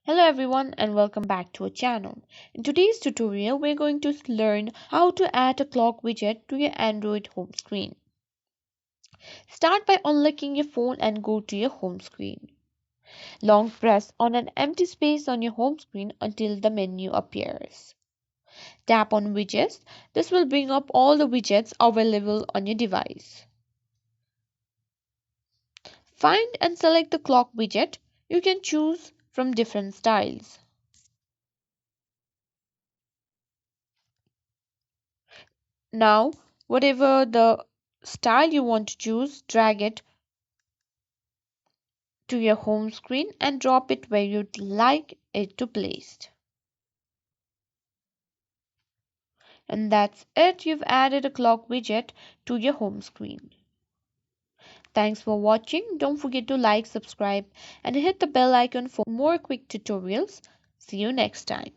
Hello everyone and welcome back to our channel. In today's tutorial, we're going to learn how to add a clock widget to your Android home screen. Start by unlocking your phone and go to your home screen. Long press on an empty space on your home screen until the menu appears. Tap on widgets. This will bring up all the widgets available on your device. Find and select the clock widget. You can choose from different styles. Now, whatever the style you want to choose, drag it to your home screen and drop it where you'd like it to placed. And that's it, you've added a clock widget to your home screen. Thanks for watching. Don't forget to like, subscribe, and hit the bell icon for more quick tutorials. See you next time.